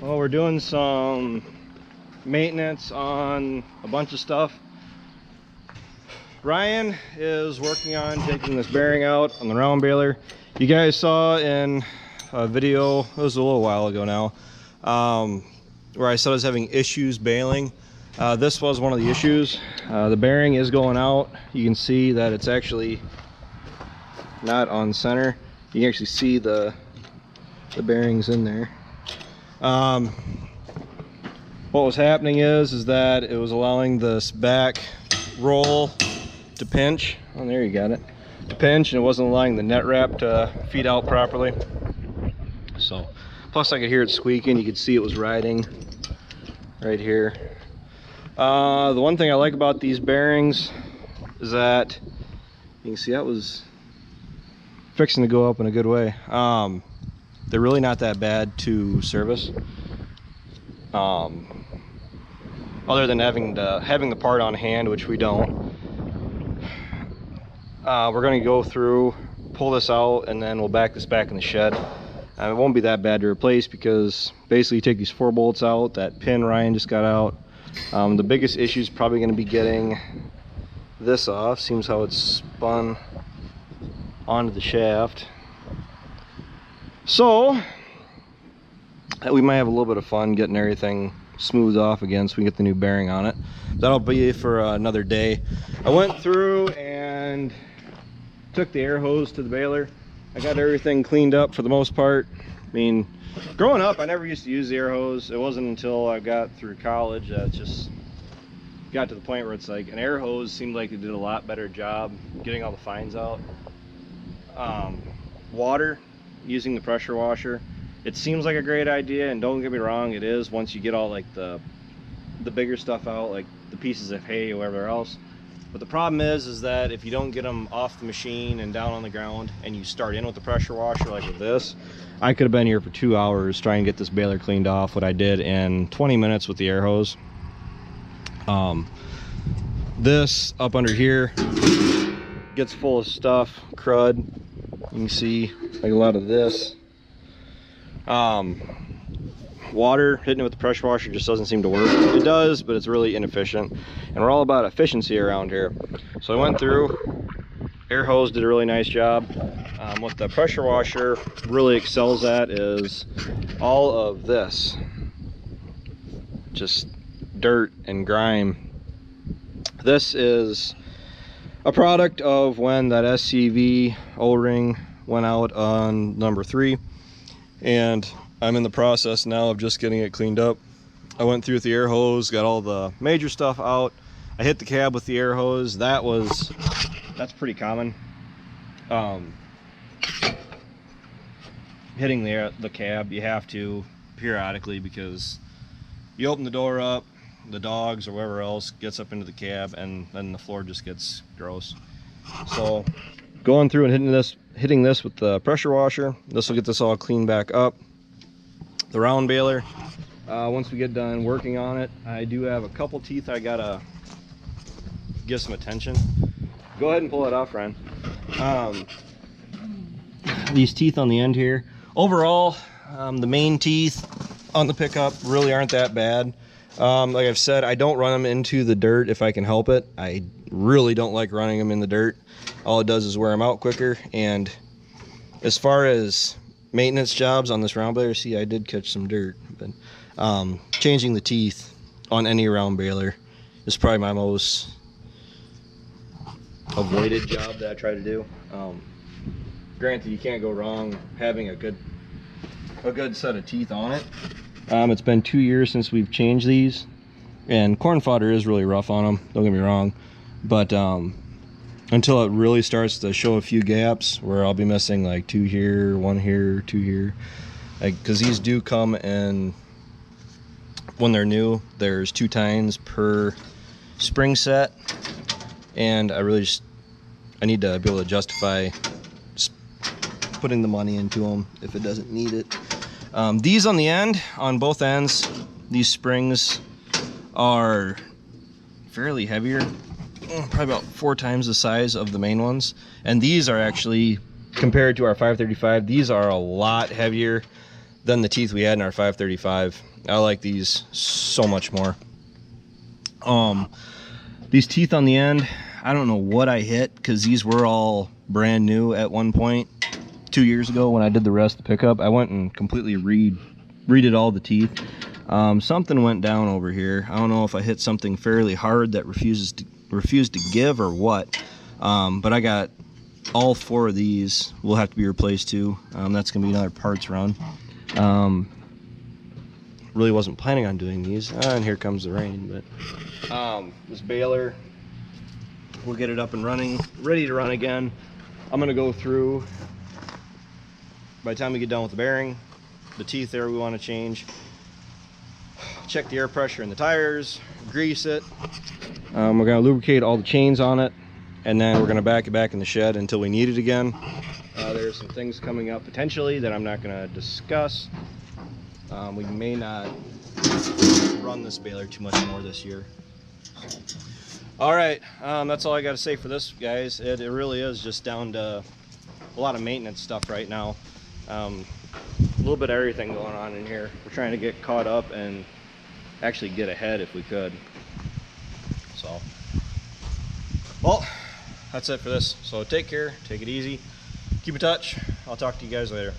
Well, we're doing some maintenance on a bunch of stuff. Ryan is working on taking this bearing out on the round baler. You guys saw in a video, it was a little while ago now, where I said I was having issues baling. This was one of the issues. The bearing is going out. You can see that it's actually not on center. You can actually see the bearings in there. What was happening is that it was allowing this back roll to pinch. Oh, there you got it. To pinch, and it wasn't allowing the net wrap to feed out properly. So, plus I could hear it squeaking. You could see it was riding right here. The one thing I like about these bearings is that you can see that was fixing to go up in a good way. They're really not that bad to service. Other than having the part on hand, which we don't. We're going to go through, pull this out, and then we'll back this back in the shed. It won't be that bad to replace because basically you take these 4 bolts out, that pin Ryan just got out. The biggest issue is probably going to be getting this off. Seems how it's spun onto the shaft. So we might have a little bit of fun getting everything smoothed off again so we can get the new bearing on it. That'll be for another day. I went through and took the air hose to the baler. I got everything cleaned up for the most part. I mean, growing up I never used to use the air hose. It wasn't until I got through college that it just got to the point where it's like an air hose seemed like it did a lot better job getting all the fines out. Water, using the pressure washer, it seems like a great idea, and don't get me wrong, it is once you get all like the bigger stuff out, like the pieces of hay or whatever else. But the problem is that if you don't get them off the machine and down on the ground and you start in with the pressure washer like with this, I could have been here for 2 hours trying to get this baler cleaned off, what I did in 20 minutes with the air hose. This up under here gets full of stuff, crud. You can see like a lot of this. Water, hitting it with the pressure washer just doesn't seem to work. It does, but it's really inefficient, and we're all about efficiency around here. So I went through, air hose did a really nice job. What the pressure washer really excels at is all of this, just dirt and grime. This is a product of when that SCV O-ring went out on number 3, and I'm in the process now of just getting it cleaned up. I went through with the air hose, got all the major stuff out. I hit the cab with the air hose. That's pretty common. Hitting the cab, you have to periodically, because you open the door up, the dogs or whoever else gets up into the cab, and then the floor just gets gross. So going through and hitting this with the pressure washer, this will get this all cleaned back up. The round baler, once we get done working on it, I do have a couple teeth I gotta give some attention. Go ahead and pull it off, Ryan. These teeth on the end here, overall, the main teeth on the pickup really aren't that bad. Like I've said, I don't run them into the dirt if I can help it. I really don't like running them in the dirt. All it does is wear them out quicker. And as far as maintenance jobs on this round baler, see, I did catch some dirt, but changing the teeth on any round baler is probably my most avoided job that I try to do. Granted, you can't go wrong having a good set of teeth on it. It's been 2 years since we've changed these, and corn fodder is really rough on them, don't get me wrong, but until it really starts to show a few gaps where I'll be missing like 2 here, 1 here, 2 here, because these do come in, when they're new, there's 2 tines per spring set, and I need to be able to justify putting the money into them if it doesn't need it. These on the end, on both ends, these springs are fairly heavier, probably about 4 times the size of the main ones, and these are actually, compared to our 535, these are a lot heavier than the teeth we had in our 535. I like these so much more. These teeth on the end, I don't know what I hit, because these were all brand new at one point 2 years ago when I did the rest of the pickup. I went and completely redid all the teeth. Something went down over here. I don't know if I hit something fairly hard that refused to give or what. But I got all 4 of these will have to be replaced too. That's gonna be another parts run. Really wasn't planning on doing these. And here comes the rain. But this baler, we'll get it up and running, ready to run again. I'm gonna go through, by the time we get done with the bearing, the teeth there we want to change, check the air pressure in the tires, grease it. We're gonna lubricate all the chains on it, and then we're gonna back it back in the shed until we need it again. There's some things coming up potentially that I'm not gonna discuss. We may not run this baler too much more this year. All right, that's all I got to say for this, guys. It really is just down to a lot of maintenance stuff right now. A little bit of everything going on in here. We're trying to get caught up and actually get ahead if we could. So, well, that's it for this. So take care, take it easy, keep in touch. I'll talk to you guys later.